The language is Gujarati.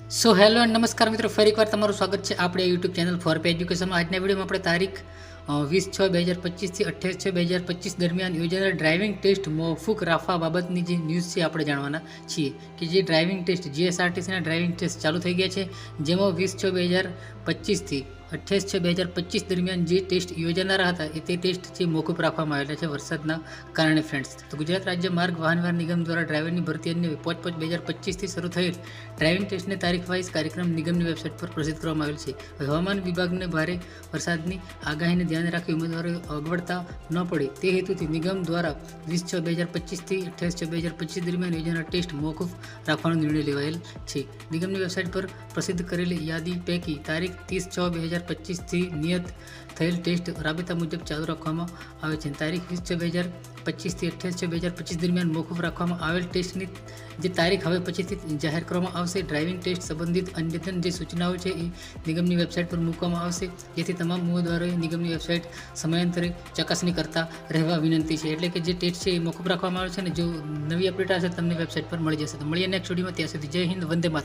સો હેલો એન્ડ નમસ્કાર મિત્રો, ફરી એકવાર તમારું સ્વાગત છે આપણે યુટ્યુબ ચેનલ ફોર પે એજ્યુકેશનમાં. આજના વિડીયોમાં આપણે તારીખ 20/6/2025 થી 28/6/2025 દરમિયાન યોજાનાર ડ્રાઇવિંગ ટેસ્ટ મોકૂફ રાખવા બાબતની જે ન્યૂઝ છે આપણે જાણવાના છીએ કે જે ડ્રાઇવિંગ ટેસ્ટ જીએસઆરટીસીના ડ્રાઇવિંગ ટેસ્ટ ચાલુ થઈ ગયા છે, જેમાં 20/6/2025 થી 28/6/2025 દરમિયાન જે ટેસ્ટ યોજાનારા હતા તે ટેસ્ટ જે મોકૂફ રાખવામાં આવેલા છે વરસાદના કારણે. ફ્રેન્ડ્સ, તો ગુજરાત રાજ્ય માર્ગ વાહન વ્યવહાર નિગમ દ્વારા ડ્રાઇવરની ભરતી અન્ય 5/5/2025 થી શરૂ થયેલ ડ્રાઇવિંગ ટેસ્ટને તારીખ વાઇઝ કાર્યક્રમ નિગમની વેબસાઇટ પર પ્રસિદ્ધ કરવામાં આવેલ છે. હવામાન વિભાગને ભારે વરસાદની આગાહીને ધ્યાને રાખી ઉમેદવારોએ અગવડતા ન પડે તે હેતુથી નિગમ દ્વારા 20/6/2025 થી 28/6/2025 દરમિયાન યોજાનાર ટેસ્ટ મોકૂફ રાખવાનો નિર્ણય લેવાયેલ છે. નિગમની વેબસાઇટ પર પ્રસિદ્ધ કરેલી યાદી પૈકી તારીખ 30/6/2025 થી નિયત થયેલ ટેસ્ટ રાબેતા મુજબ ચાલુ રાખવામાં આવે છે. તારીખ 20/6/2025 થી 28/6/2025 દરમિયાન મોકૂફ રાખવામાં આવેલ ટેસ્ટની જે તારીખ હવે પછીથી જાહેર કરવામાં આવશે. ડ્રાઇવિંગ ટેસ્ટ સંબંધિત અદ્યતન જે સૂચનાઓ છે એ નિગમની વેબસાઇટ પર મૂકવામાં આવશે, જેથી તમામ ઉમેદવારોએ નિગમની વેબસાઇટ સમયાંતરે ચકાસણી કરતા રહેવા વિનંતી છે. એટલે કે જે ટેસ્ટ છે એ મોકૂફ રાખવામાં આવે છે અને જો નવી અપડેટ આવશે તમને વેબસાઇટ પર મળી જશે. તો મળીએ નેક્સ્ટ વિડીયોમાં. ત્યાં સુધી જય હિન્દ, વંદે માતરમ.